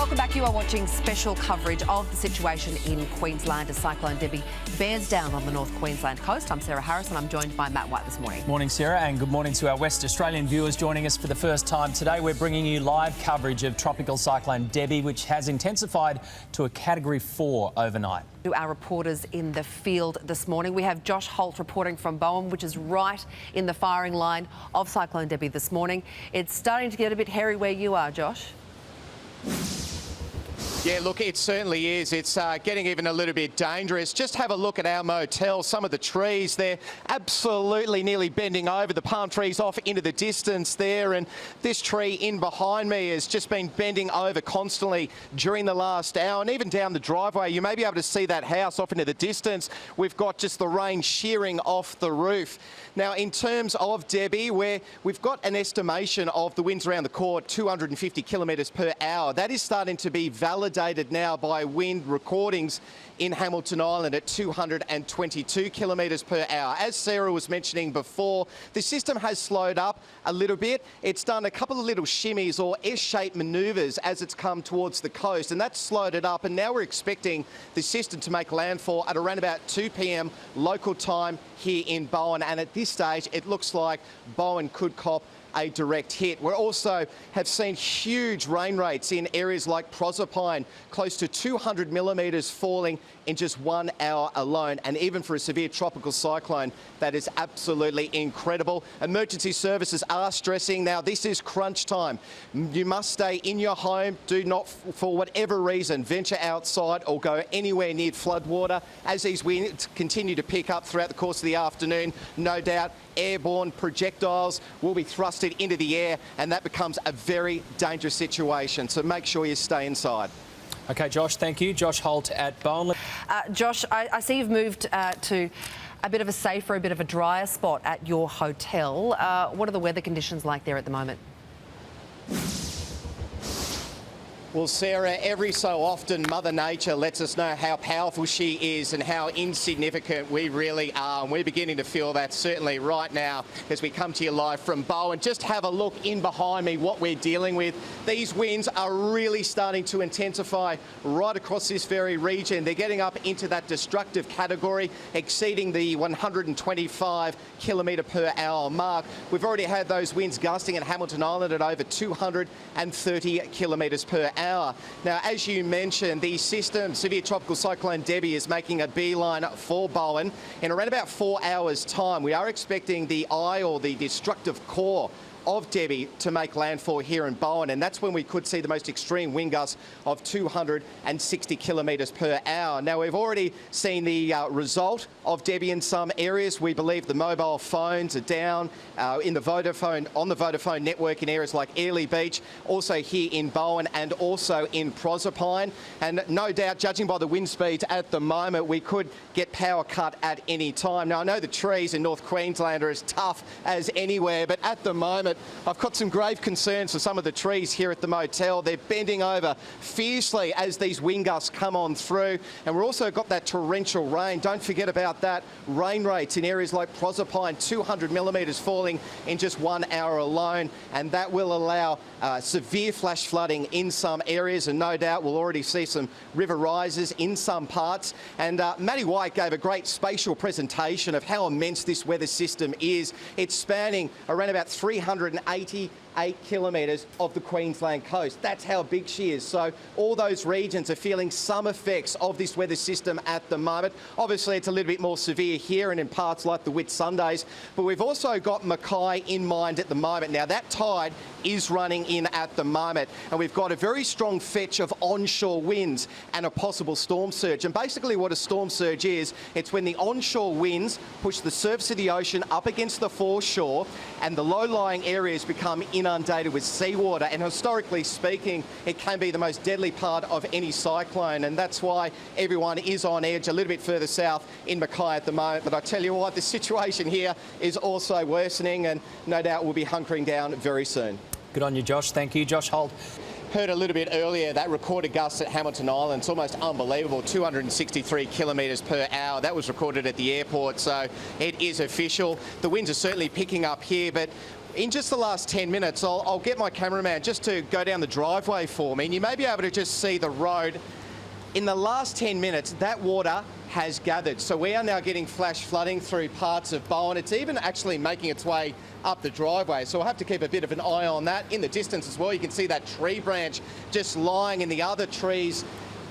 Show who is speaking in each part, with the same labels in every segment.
Speaker 1: Welcome back. You are watching special coverage of the situation in Queensland as Cyclone Debbie bears down on the North Queensland coast. I'm Sarah Harris and I'm joined by Matt White this morning.
Speaker 2: Morning, Sarah, and good morning to our West Australian viewers joining us for the first time today. We're bringing you live coverage of Tropical Cyclone Debbie, which has intensified to a Category 4 overnight.
Speaker 1: To our reporters in the field this morning, we have Josh Holt reporting from Bowen, which is right in the firing line of Cyclone Debbie this morning. It's starting to get a bit hairy where you are, Josh.
Speaker 3: Yeah, look, it certainly is. It's getting even a little bit dangerous. Just have a look at our motel. Some of the trees, they're absolutely nearly bending over. The palm trees off into the distance there. And this tree in behind me has just been bending over constantly during the last hour. And even down the driveway, you may be able to see that house off into the distance. We've got just the rain shearing off the roof. Now, in terms of Debbie, we've got an estimation of the winds around the core, 250 kilometres per hour. That is starting to be validated now by wind recordings in Hamilton Island at 222 kilometres per hour. As Sarah was mentioning before, the system has slowed up a little bit. It's done a couple of little shimmies or S-shaped manoeuvres as it's come towards the coast, and that's slowed it up. And now we're expecting the system to make landfall at around about 2 p.m. local time here in Bowen. And at this stage, it looks like Bowen could cop a direct hit. We also have seen huge rain rates in areas like Proserpine, close to 200 millimetres falling in just 1 hour alone. And even for a severe tropical cyclone, that is absolutely incredible. Emergency services are stressing now this is crunch time. You must stay in your home. Do not, for whatever reason, venture outside or go anywhere near floodwater. As these winds continue to pick up throughout the course of the afternoon, no doubt airborne projectiles will be thrusted into the air, and that becomes a very dangerous situation. So make sure you stay inside.
Speaker 2: OK, Josh, thank you. Josh Holt at Bowen.
Speaker 1: Josh, I see you've moved to a bit of a safer, a bit of a drier spot at your hotel. What are the weather conditions like there at the moment?
Speaker 3: Well, Sarah, every so often Mother Nature lets us know how powerful she is and how insignificant we really are. And we're beginning to feel that certainly right now as we come to you live from Bowen. Just have a look in behind me what we're dealing with. These winds are really starting to intensify right across this very region. They're getting up into that destructive category, exceeding the 125 kilometre per hour mark. We've already had those winds gusting at Hamilton Island at over 230 kilometres per hour. Now, as you mentioned, the system, severe tropical cyclone Debbie, is making a beeline for Bowen. In around about 4 hours' time, we are expecting the eye or the destructive core of Debbie to make landfall here in Bowen, and that's when we could see the most extreme wind gusts of 260 kilometres per hour. Now, we've already seen the result of Debbie in some areas. We believe the mobile phones are down on the Vodafone network in areas like Airlie Beach, also here in Bowen and also in Proserpine. And no doubt, judging by the wind speeds at the moment, we could get power cut at any time. Now, I know the trees in North Queensland are as tough as anywhere, but at the moment, I've got some grave concerns for some of the trees here at the motel. They're bending over fiercely as these wind gusts come on through. And we've also got that torrential rain. Don't forget about that. Rain rates in areas like Proserpine, 200 millimetres falling in just 1 hour alone. And that will allow severe flash flooding in some areas. And no doubt we'll already see some river rises in some parts. And Matty White gave a great spatial presentation of how immense this weather system is. It's spanning around about 388 kilometres of the Queensland coast. That's how big she is. So all those regions are feeling some effects of this weather system at the moment. Obviously, it's a little bit more severe here and in parts like the Whitsundays, but we've also got Mackay in mind at the moment. Now, that tide is running in at the moment, and we've got a very strong fetch of onshore winds and a possible storm surge. And basically what a storm surge is, it's when the onshore winds push the surface of the ocean up against the foreshore and the low-lying areas become inundated with seawater. And historically speaking, it can be the most deadly part of any cyclone, and that's why everyone is on edge a little bit further south in Mackay at the moment. But I tell you what, the situation here is also worsening, and no doubt we'll be hunkering down very soon.
Speaker 2: Good on you, Josh. Thank you. Josh Holt.
Speaker 3: Heard a little bit earlier, that recorded gust at Hamilton Island, it's almost unbelievable, 263 kilometres per hour. That was recorded at the airport, so it is official. The winds are certainly picking up here, but in just the last 10 minutes, I'll get my cameraman just to go down the driveway for me, and you may be able to just see the road. In the last 10 minutes, that water has gathered. So we are now getting flash flooding through parts of Bowen. It's even actually making its way up the driveway. So we'll have to keep a bit of an eye on that. In the distance as well, you can see that tree branch just lying in the other trees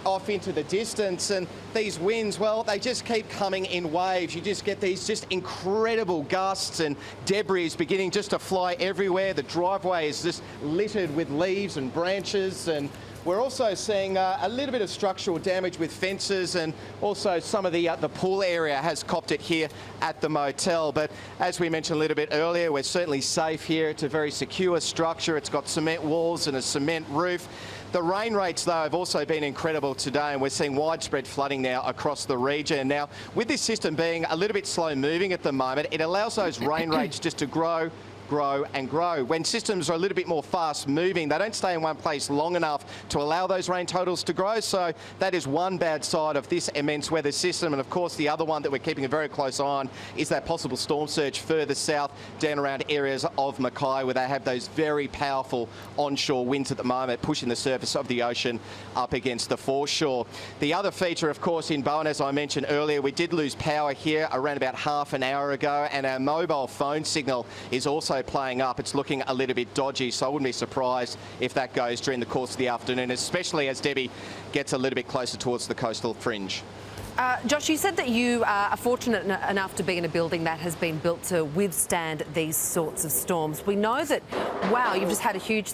Speaker 3: off into the distance. And these winds, well, they just keep coming in waves. You just get these just incredible gusts, and debris is beginning just to fly everywhere. The driveway is just littered with leaves and branches, and we're also seeing a little bit of structural damage with fences, and also some of the pool area has copped it here at the motel. But as we mentioned a little bit earlier, we're certainly safe here. It's a very secure structure. It's got cement walls and a cement roof. The rain rates, though, have also been incredible today, and we're seeing widespread flooding now across the region. Now, with this system being a little bit slow moving at the moment, it allows those rain rates just to grow and grow. When systems are a little bit more fast moving, they don't stay in one place long enough to allow those rain totals to grow. So that is one bad side of this immense weather system. And of course, the other one that we're keeping a very close eye on is that possible storm surge further south down around areas of Mackay, where they have those very powerful onshore winds at the moment, pushing the surface of the ocean up against the foreshore. The other feature, of course, in Bowen, as I mentioned earlier, we did lose power here around about half an hour ago, and our mobile phone signal is also playing up. It's looking a little bit dodgy, so I wouldn't be surprised if that goes during the course of the afternoon, especially as Debbie gets a little bit closer towards the coastal fringe.
Speaker 1: Josh, you said that you are fortunate enough to be in a building that has been built to withstand these sorts of storms. We know that, wow, you've just had a huge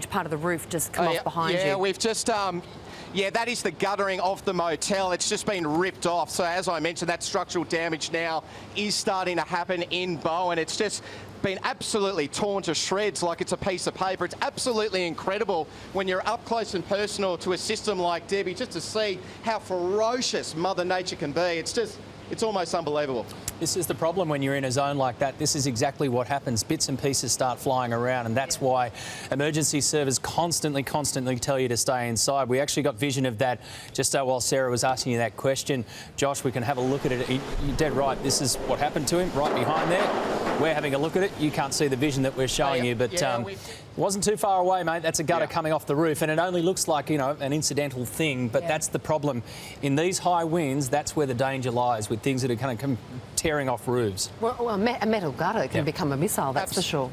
Speaker 1: part of the roof just come off behind you.
Speaker 3: Yeah, we've just... Yeah, that is the guttering of the motel. It's just been ripped off. So as I mentioned, that structural damage now is starting to happen in Bowen. It's just been absolutely torn to shreds like it's a piece of paper. It's absolutely incredible when you're up close and personal to a system like Debbie, just to see how ferocious Mother Nature can be. It's almost unbelievable.
Speaker 2: This is the problem when you're in a zone like that. This is exactly what happens. Bits and pieces start flying around, and that's why emergency servers constantly tell you to stay inside. We actually got vision of that just while Sarah was asking you that question. Josh, we can have a look at it. You're dead right. This is what happened to him right behind there. We're having a look at it. You can't see the vision that we're showing you, but it wasn't too far away, mate. That's a gutter coming off the roof, and it only looks like, you know, an incidental thing, but that's the problem. In these high winds, that's where the danger lies, with things that are kind of come tearing off roofs.
Speaker 1: Well, a metal gutter can become a missile, that's for sure.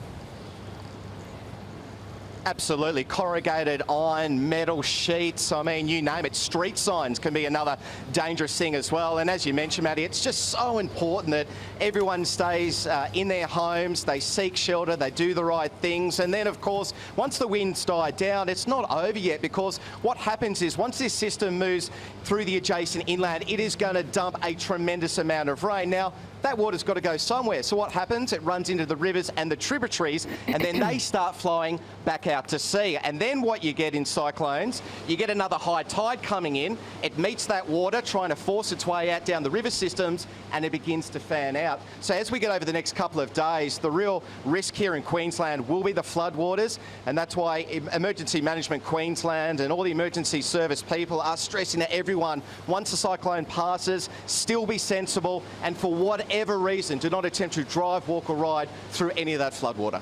Speaker 3: Absolutely. Corrugated iron, metal sheets, I mean, you name it. Street signs can be another dangerous thing as well. And as you mentioned, Maddie, it's just so important that everyone stays in their homes, they seek shelter, they do the right things. And then, of course, once the winds die down, it's not over yet, because what happens is once this system moves through the adjacent inland, it is going to dump a tremendous amount of rain. Now, that water's got to go somewhere. So what happens? It runs into the rivers and the tributaries, and then they start flowing back out to sea. And then what you get in cyclones, you get another high tide coming in. It meets that water, trying to force its way out down the river systems, and it begins to fan out. So as we get over the next couple of days, the real risk here in Queensland will be the floodwaters, and that's why Emergency Management Queensland and all the emergency service people are stressing to everyone, once the cyclone passes, still be sensible, and for whatever reason, do not attempt to drive, walk or ride through any of that floodwater.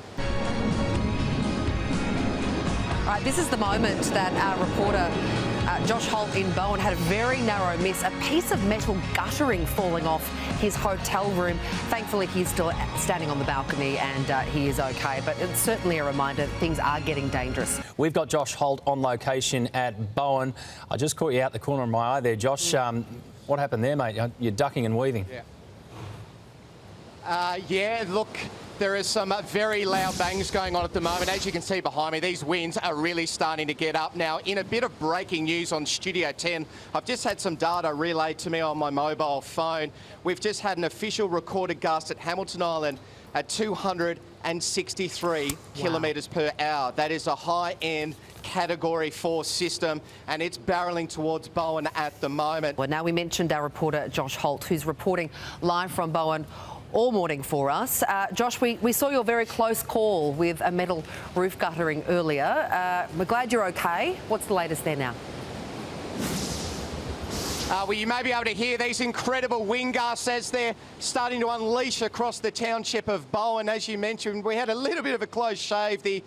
Speaker 1: All right, this is the moment that our reporter Josh Holt in Bowen had a very narrow miss, a piece of metal guttering falling off his hotel room. Thankfully, he's still standing on the balcony and he is okay, but it's certainly a reminder that things are getting dangerous.
Speaker 2: We've got Josh Holt on location at Bowen. I just caught you out the corner of my eye there, Josh. What happened there, mate? You're ducking and weaving.
Speaker 3: Yeah, look, there is some very loud bangs going on at the moment. As you can see behind me, these winds are really starting to get up. Now, in a bit of breaking news on Studio 10, I've just had some data relayed to me on my mobile phone. We've just had an official recorded gust at Hamilton Island at 263 kilometres per hour. That is a high-end Category 4 system, and it's barrelling towards Bowen at the moment.
Speaker 1: Well, now we mentioned our reporter Josh Holt, who's reporting live from Bowen all morning for us. Josh, we saw your very close call with a metal roof guttering earlier. We're glad you're okay. What's the latest there now?
Speaker 3: Well, you may be able to hear these incredible wind gusts as they're starting to unleash across the township of Bowen. As you mentioned, we had a little bit of a close shave. The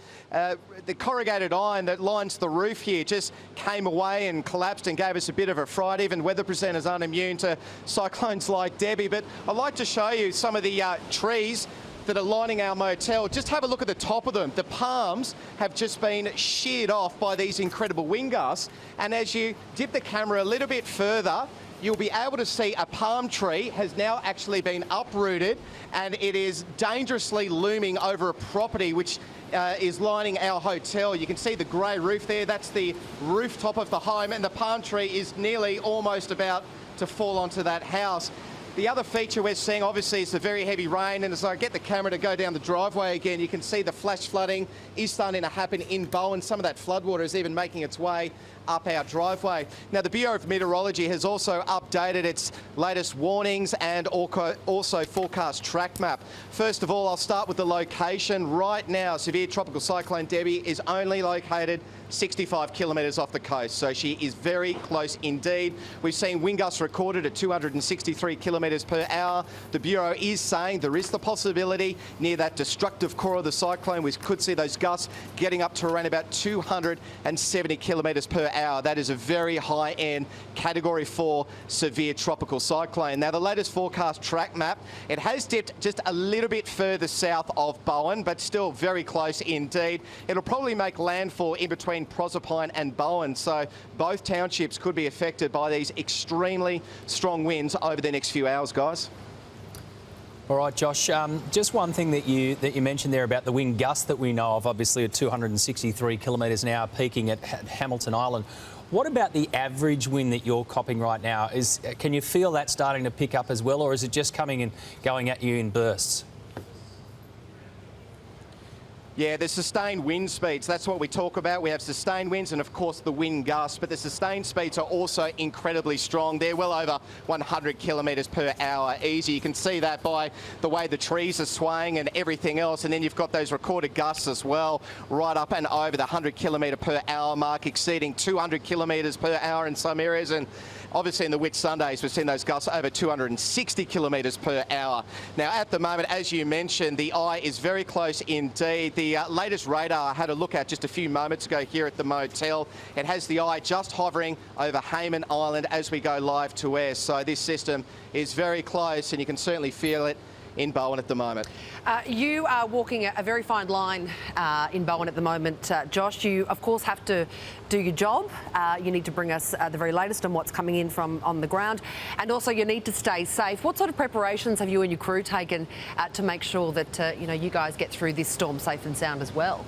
Speaker 3: corrugated iron that lines the roof here just came away and collapsed and gave us a bit of a fright. Even weather presenters aren't immune to cyclones like Debbie. But I'd like to show you some of the trees that are lining our motel. Just have a look at the top of them. The palms have just been sheared off by these incredible wind gusts. And as you dip the camera a little bit further, you'll be able to see a palm tree has now actually been uprooted, and it is dangerously looming over a property which is lining our hotel. You can see the grey roof there. That's the rooftop of the home, and the palm tree is nearly almost about to fall onto that house. The other feature we're seeing, obviously, is the very heavy rain, and as I get the camera to go down the driveway again, you can see the flash flooding is starting to happen in Bowen. Some of that floodwater is even making its way up our driveway. Now, the Bureau of Meteorology has also updated its latest warnings and also forecast track map. First of all, I'll start with the location. Right now, severe tropical cyclone Debbie is only located 65 kilometres off the coast, so she is very close indeed. We've seen wind gusts recorded at 263 kilometres per hour. The Bureau is saying there is the possibility near that destructive core of the cyclone, we could see those gusts getting up to around about 270 kilometres per hour. That is a very high-end Category 4 severe tropical cyclone. Now, the latest forecast track map, it has dipped just a little bit further south of Bowen, but still very close indeed. It'll probably make landfall in between Proserpine and Bowen, so both townships could be affected by these extremely strong winds over the next few hours, guys.
Speaker 2: All right, Josh, just one thing that you mentioned there about the wind gust that we know of, obviously at 263 kilometres an hour, peaking at Hamilton Island. What about the average wind that you're copping right now? Can you feel that starting to pick up as well, or is it just coming and going at you in bursts?
Speaker 3: Yeah, there's sustained wind speeds. That's what we talk about. We have sustained winds and, of course, the wind gusts, but the sustained speeds are also incredibly strong. They're well over 100 kilometres per hour easy. You can see that by the way the trees are swaying and everything else. And then you've got those recorded gusts as well, right up and over the 100 kilometre per hour mark, exceeding 200 kilometres per hour in some areas. And obviously in the Whitsundays, we've seen those gusts over 260 kilometres per hour. Now, at the moment, as you mentioned, the eye is very close indeed. The latest radar I had a look at just a few moments ago here at the motel, it has the eye just hovering over Hayman Island as we go live to air. So this system is very close, and you can certainly feel it in Bowen at the moment.
Speaker 1: You are walking a very fine line in Bowen at the moment, Josh. You, of course, have to do your job. You need to bring us the very latest on what's coming in from on the ground, and also you need to stay safe. What sort of preparations have you and your crew taken to make sure that you guys get through this storm safe and sound as well?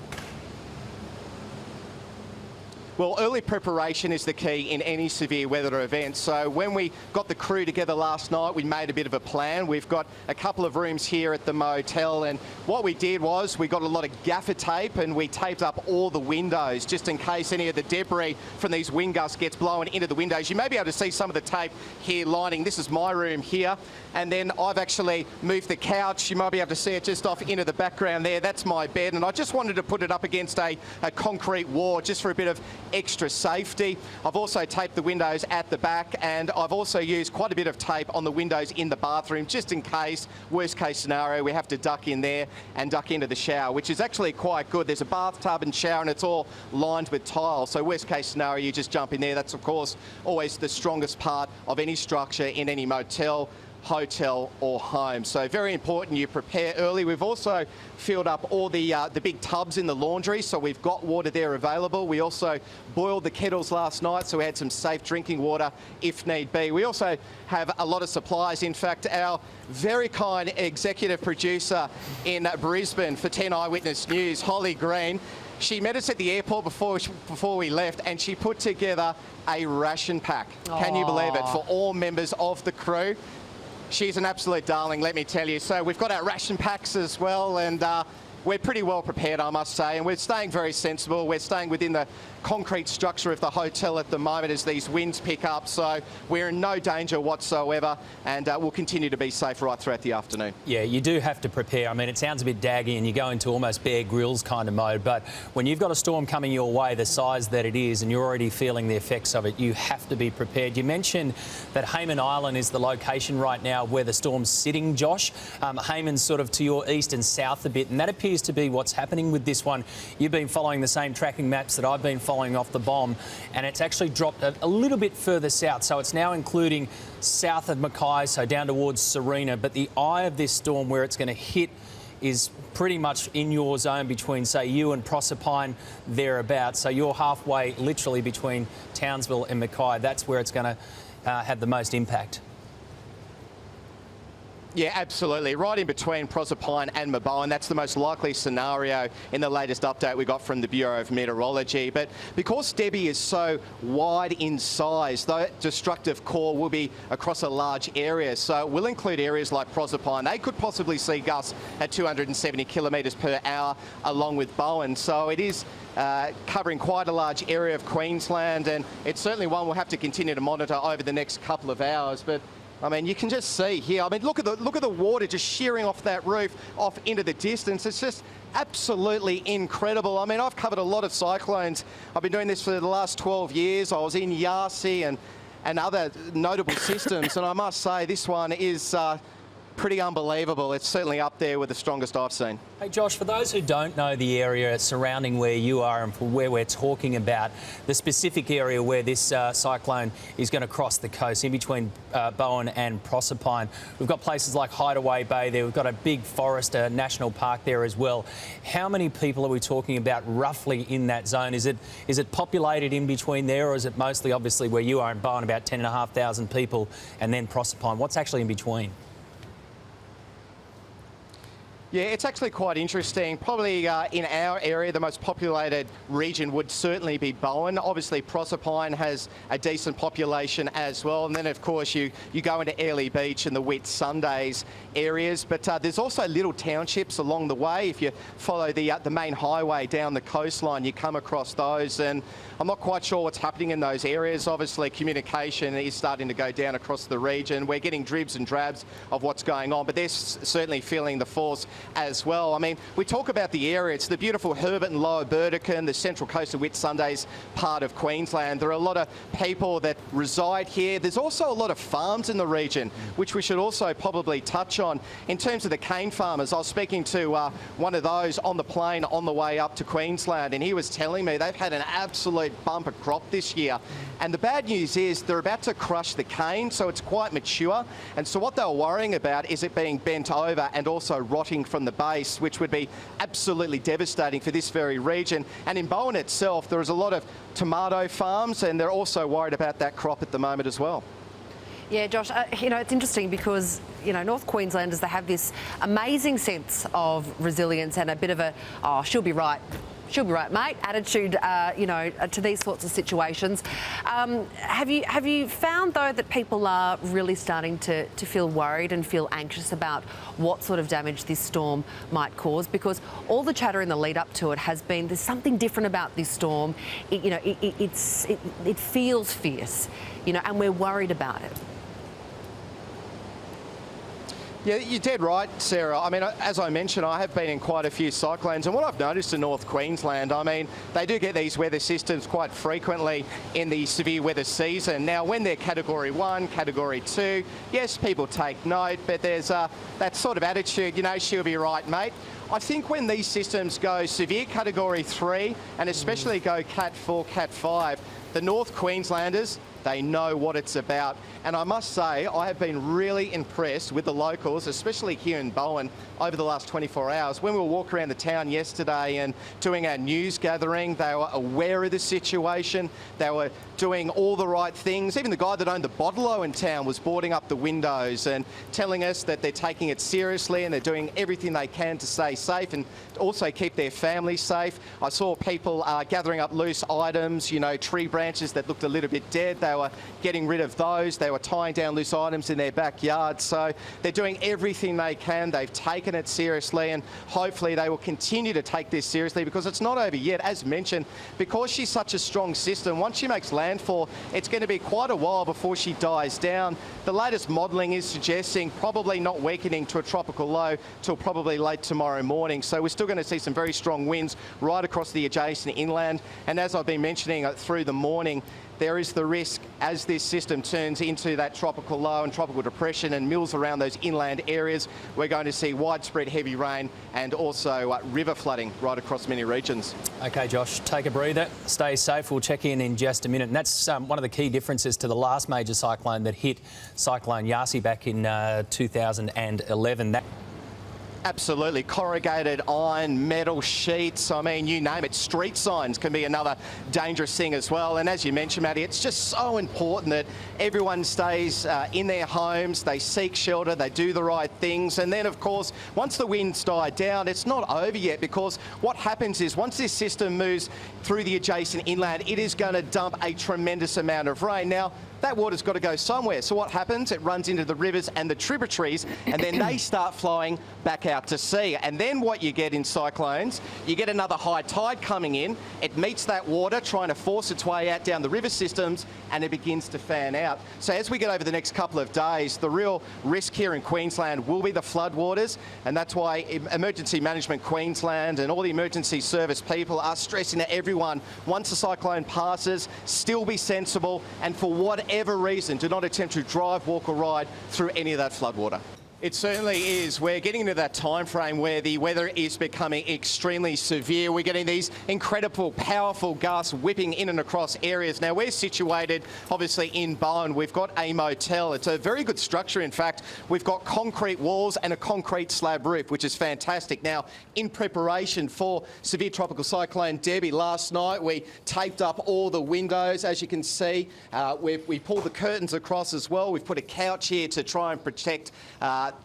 Speaker 3: Well, early preparation is the key in any severe weather event. So when we got the crew together last night, we made a bit of a plan. We've got a couple of rooms here at the motel, and what we did was we got a lot of gaffer tape and we taped up all the windows just in case any of the debris from these wind gusts gets blown into the windows. You may be able to see some of the tape here lining. This is my room here, and then I've actually moved the couch. You might be able to see it just off into the background there. That's my bed, and I just wanted to put it up against a concrete wall just for a bit of extra safety. I've also taped the windows at the back, and I've also used quite a bit of tape on the windows in the bathroom just in case, worst case scenario, we have to duck in there and duck into the shower, which is actually quite good. There's a bathtub and shower and it's all lined with tile, so worst case scenario, you just jump in there. That's of course always the strongest part of any structure in any motel, hotel or home. So very important you prepare early. We've also filled up all the big tubs in the laundry, so we've got water there available. We also boiled the kettles last night, so we had some safe drinking water if need be. We also have a lot of supplies. In fact, our very kind executive producer in Brisbane for 10 Eyewitness News, Holly Green, she met us at the airport before we left, and she put together a ration pack. Can you believe it? For all members of the crew. She's an absolute darling, let me tell you. So we've got our ration packs as well, and we're pretty well prepared, I must say, and we're staying very sensible. We're staying within the concrete structure of the hotel at the moment as these winds pick up, so we're in no danger whatsoever, and we'll continue to be safe right throughout the afternoon.
Speaker 2: Yeah, you do have to prepare. I mean, it sounds a bit daggy and you go into almost Bear Grylls kind of mode, but when you've got a storm coming your way the size that it is and you're already feeling the effects of it, you have to be prepared. You mentioned that Hayman Island is the location right now where the storm's sitting, Josh. Hayman's sort of to your east and south a bit, and that appears to be what's happening with this one. You've been following the same tracking maps that I've been following off the bomb, and it's actually dropped a little bit further south, so it's now including south of Mackay, so down towards Serena, but the eye of this storm where it's going to hit is pretty much in your zone between, say, you and Proserpine, thereabouts. So you're halfway, literally, between Townsville and Mackay. That's where it's going to have the most impact.
Speaker 3: Yeah, absolutely. Right in between Proserpine and Maboan. That's the most likely scenario in the latest update we got from the Bureau of Meteorology. But because Debbie is so wide in size, the destructive core will be across a large area. So it will include areas like Proserpine. They could possibly see gusts at 270 kilometres per hour along with Bowen. So it is covering quite a large area of Queensland, and it's certainly one we'll have to continue to monitor over the next couple of hours. But I mean, you can just see here. I mean, look at the water just shearing off that roof, off into the distance. It's just absolutely incredible. I mean, I've covered a lot of cyclones. I've been doing this for the last 12 years. I was in Yasi and other notable systems, and I must say this one is pretty unbelievable. It's certainly up there with the strongest I've seen.
Speaker 2: Hey Josh, for those who don't know the area surrounding where you are and for where we're talking about, the specific area where this cyclone is going to cross the coast, in between Bowen and Proserpine, we've got places like Hideaway Bay there, we've got a big forest, a national park there as well. How many people are we talking about roughly in that zone? Is it populated in between there, or is it mostly, obviously, where you are in Bowen, about 10,500 people, and then Proserpine? What's actually in between?
Speaker 3: Yeah, it's actually quite interesting. Probably in our area, the most populated region would certainly be Bowen. Obviously, Proserpine has a decent population as well. And then, of course, you go into Airlie Beach and the Whitsundays areas. But there's also little townships along the way. If you follow the main highway down the coastline, you come across those. And I'm not quite sure what's happening in those areas. Obviously, communication is starting to go down across the region. We're getting dribs and drabs of what's going on, but they're certainly feeling the force as well. I mean, we talk about the area. It's the beautiful Herbert and Lower Burdekin, the central coast of Whitsundays part of Queensland. There are a lot of people that reside here. There's also a lot of farms in the region, which we should also probably touch on. In terms of the cane farmers, I was speaking to one of those on the plane on the way up to Queensland, and he was telling me they've had an absolute bumper crop this year. And the bad news is they're about to crush the cane, so it's quite mature. And so what they were worrying about is it being bent over and also rotting from the base, which would be absolutely devastating for this very region. And in Bowen itself, there is a lot of tomato farms, and they're also worried about that crop at the moment as well.
Speaker 1: Yeah, Josh, you know, it's interesting because, you know, North Queenslanders, they have this amazing sense of resilience and a bit of a, oh, she'll be right, mate, attitude, you know, to these sorts of situations. Have you found, though, that people are really starting to feel worried and feel anxious about what sort of damage this storm might cause? Because all the chatter in the lead up to it has been there's something different about this storm. It feels fierce, you know, and we're worried about it.
Speaker 3: Yeah, you're dead right, Sarah. I mean, as I mentioned, I have been in quite a few cyclones, and what I've noticed in North Queensland, I mean, they do get these weather systems quite frequently in the severe weather season. Now, when they're Category 1, Category 2, yes, people take note, but there's that sort of attitude, you know, she'll be right, mate. I think when these systems go severe Category 3, and especially go Cat 4, Cat 5, the North Queenslanders, they know what it's about. And I must say, I have been really impressed with the locals, especially here in Bowen, over the last 24 hours. When we were walking around the town yesterday and doing our news gathering, they were aware of the situation. They were doing all the right things. Even the guy that owned the bottle-o in town was boarding up the windows and telling us that they're taking it seriously and they're doing everything they can to stay safe and also keep their families safe. I saw people gathering up loose items, you know, tree branches that looked a little bit dead. They were getting rid of those. They were tying down loose items in their backyard. So they're doing everything they can. They've taken it seriously, and hopefully they will continue to take this seriously, because it's not over yet. As mentioned, because she's such a strong system, once she makes landfall, it's going to be quite a while before she dies down. The latest modelling is suggesting probably not weakening to a tropical low till probably late tomorrow morning. So we're still going to see some very strong winds right across the adjacent inland. And as I've been mentioning through the morning, there is the risk, as this system turns into that tropical low and tropical depression and mills around those inland areas, we're going to see widespread heavy rain and also river flooding right across many regions.
Speaker 2: OK, Josh, take a breather, stay safe. We'll check in just a minute. And that's one of the key differences to the last major cyclone that hit Cyclone Yasi back in 2011.
Speaker 3: Absolutely. Corrugated iron, metal sheets, I mean, you name it. Street signs can be another dangerous thing as well. And as you mentioned, Maddie, it's just so important that everyone stays in their homes, they seek shelter, they do the right things. And then, of course, once the winds die down, it's not over yet, because what happens is once this system moves through the adjacent inland, it is going to dump a tremendous amount of rain. Now, that water's got to go somewhere. So what happens? It runs into the rivers and the tributaries, and then they start flowing back out to sea. And then what you get in cyclones, you get another high tide coming in. It meets that water, trying to force its way out down the river systems, and it begins to fan out. So as we get over the next couple of days, the real risk here in Queensland will be the floodwaters, and that's why Emergency Management Queensland and all the emergency service people are stressing to everyone, once the cyclone passes, still be sensible, and for whatever reason, do not attempt to drive, walk or ride through any of that floodwater. It certainly is. We're getting into that time frame where the weather is becoming extremely severe. We're getting these incredible, powerful gusts whipping in and across areas. Now, we're situated, obviously, in Bowen. We've got a motel. It's a very good structure, in fact. We've got concrete walls and a concrete slab roof, which is fantastic. Now, in preparation for severe tropical cyclone Debbie, last night we taped up all the windows, as you can see. We pulled the curtains across as well. We've put a couch here to try and protect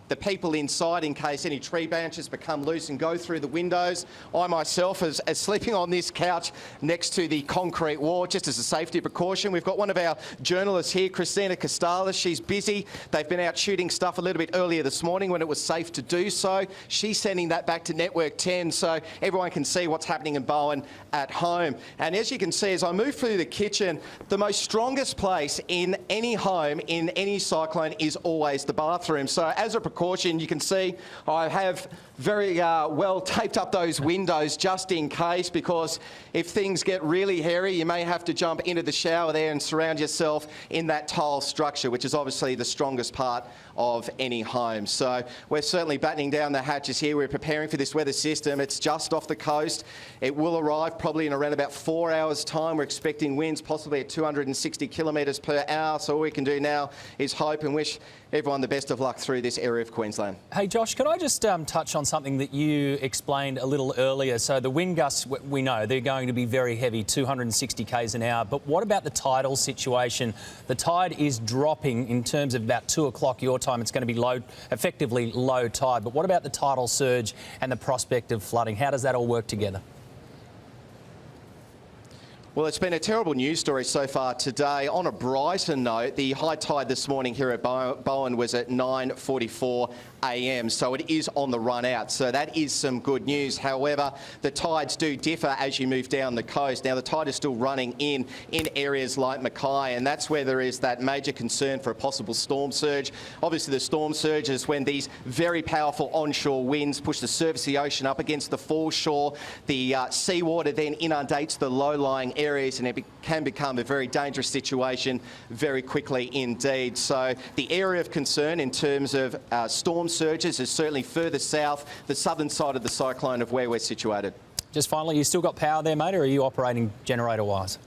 Speaker 3: the people inside in case any tree branches become loose and go through the windows. I myself is sleeping on this couch next to the concrete wall, just as a safety precaution. We've got one of our journalists here, Christina Costalis. She's busy. They've been out shooting stuff a little bit earlier this morning when it was safe to do so. She's sending that back to Network 10 so everyone can see what's happening in Bowen at home. And as you can see, as I move through the kitchen, the most strongest place in any home, in any cyclone, is always the bathroom. So as a precaution, you can see I have very well taped up those windows just in case, because if things get really hairy, you may have to jump into the shower there and surround yourself in that tile structure, which is obviously the strongest part of any home. So we're certainly battening down the hatches here. We're preparing for this weather system. It's just off the coast. It will arrive probably in around about 4 hours' time. We're expecting winds possibly at 260 kilometres per hour. So all we can do now is hope and wish everyone the best of luck through this area of Queensland.
Speaker 2: Hey, Josh, could I just touch on something that you explained a little earlier? So the wind gusts, we know they're going to be very heavy, 260 k's an hour. But what about the tidal situation? The tide is dropping in terms of about 2 o'clock your time. It's going to be effectively low tide. But what about the tidal surge and the prospect of flooding? How does that all work together?
Speaker 3: Well, it's been a terrible news story so far today. On a brighter note, the high tide this morning here at Bowen was at 9:44 a.m, so it is on the run out. So that is some good news. However, the tides do differ as you move down the coast. Now, the tide is still running in areas like Mackay, and that's where there is that major concern for a possible storm surge. Obviously, the storm surge is when these very powerful onshore winds push the surface of the ocean up against the foreshore. The seawater then inundates the low-lying areas, and it can become a very dangerous situation very quickly indeed. So the area of concern in terms of storm surges is certainly further south, the southern side of the cyclone of where we're situated.
Speaker 2: Just finally, you still got power there, mate, or are you operating generator-wise?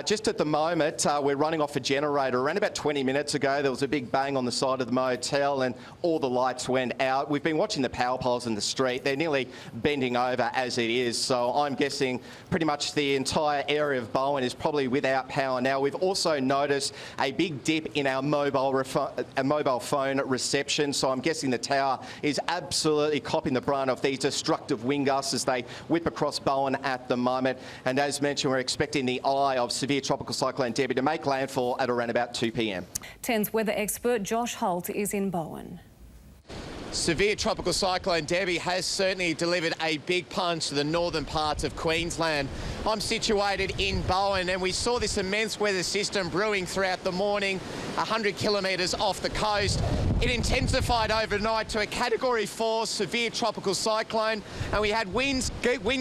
Speaker 3: Just at the moment, we're running off a generator. Around about 20 minutes ago, there was a big bang on the side of the motel and all the lights went out. We've been watching the power poles in the street. They're nearly bending over as it is. So I'm guessing pretty much the entire area of Bowen is probably without power now. We've also noticed a big dip in our mobile phone reception. So I'm guessing the tower is absolutely copping the brunt of these destructive wind gusts as they whip across Bowen at the moment. And as mentioned, we're expecting the eye of severe tropical cyclone Debbie to make landfall at around about 2 p.m.
Speaker 4: 10's weather expert Josh Holt is in Bowen.
Speaker 3: Severe tropical cyclone Debbie has certainly delivered a big punch to the northern parts of Queensland. I'm situated in Bowen and we saw this immense weather system brewing throughout the morning, 100 kilometres off the coast. It intensified overnight to a Category 4 severe tropical cyclone, and we had wind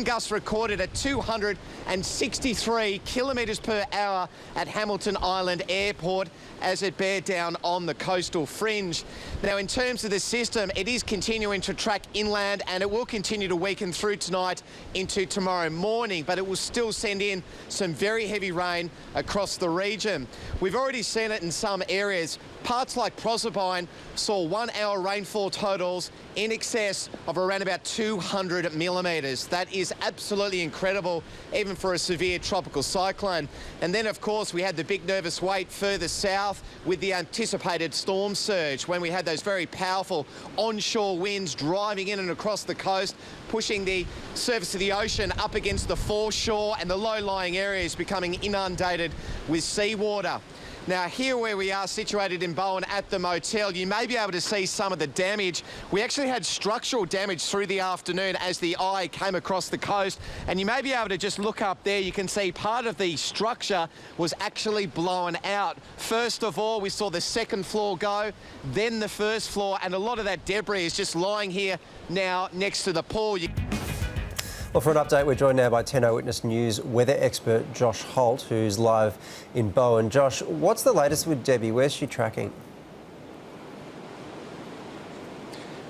Speaker 3: gusts recorded at 263 kilometres per hour at Hamilton Island Airport as it bear down on the coastal fringe. Now, in terms of the system, it is continuing to track inland and it will continue to weaken through tonight into tomorrow morning, but it will still send in some very heavy rain across the region. We've already seen it in some areas. Parts like Proserpine saw 1 hour rainfall totals in excess of around about 200 millimetres. That is absolutely incredible, even for a severe tropical cyclone. And then, of course, we had the big nervous wait further south with the anticipated storm surge when we had those very powerful onshore winds driving in and across the coast, pushing the surface of the ocean up against the foreshore and the low-lying areas becoming inundated with seawater. Now, here where we are situated in Bowen at the motel, you may be able to see some of the damage. We actually had structural damage through the afternoon as the eye came across the coast, and you may be able to just look up there. You can see part of the structure was actually blown out. First of all, we saw the second floor go, then the first floor, and a lot of that debris is just lying here now next to the pool.
Speaker 5: Well, for an update, we're joined now by 10 Eyewitness News weather expert Josh Holt, who's live in Bowen. Josh, what's the latest with Debbie? Where's she tracking?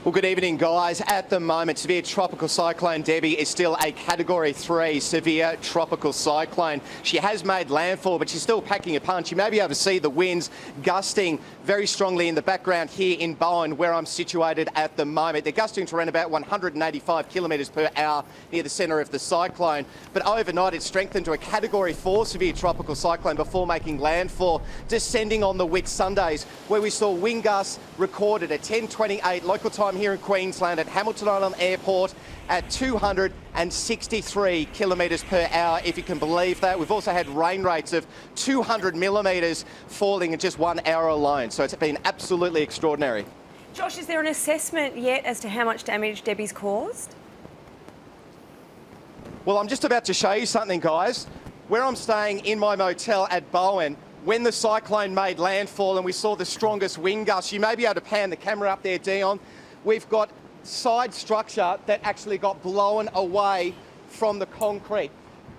Speaker 3: Well, good evening, guys. At the moment, severe tropical cyclone Debbie is still a Category 3 severe tropical cyclone. She has made landfall, but she's still packing a punch. You may be able to see the winds gusting very strongly in the background here in Bowen, where I'm situated at the moment. They're gusting to around about 185 kilometres per hour near the centre of the cyclone. But overnight, it's strengthened to a Category 4 severe tropical cyclone before making landfall, descending on the Whitsundays, where we saw wind gusts recorded at 10:28 local time here in Queensland at Hamilton Island Airport at 263 kilometres per hour, if you can believe that. We've also had rain rates of 200 millimetres falling in just 1 hour alone. So it's been absolutely extraordinary.
Speaker 4: Josh, is there an assessment yet as to how much damage Debbie's caused?
Speaker 3: Well, I'm just about to show you something, guys. Where I'm staying in my motel at Bowen, when the cyclone made landfall and we saw the strongest wind gusts, you may be able to pan the camera up there, Dion. We've got side structure that actually got blown away from the concrete.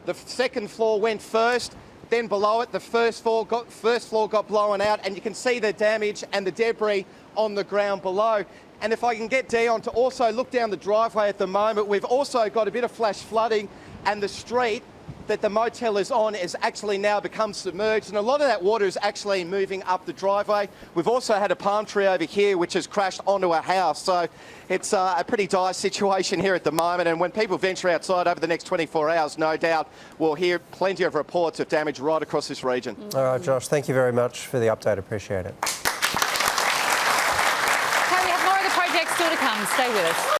Speaker 3: The second floor went first, then below it the first floor got blown out, and you can see the damage and the debris on the ground below. And if I can get Dion to also look down the driveway at the moment, we've also got a bit of flash flooding, and the street that the motel is on has actually now become submerged, and a lot of that water is actually moving up the driveway. We've also had a palm tree over here which has crashed onto a house, so it's a pretty dire situation here at the moment, and when people venture outside over the next 24 hours, no doubt we'll hear plenty of reports of damage right across this region.
Speaker 5: All right, Josh, thank you very much for the update. Appreciate it.
Speaker 6: Okay, we have more of the project still to come. Stay with us.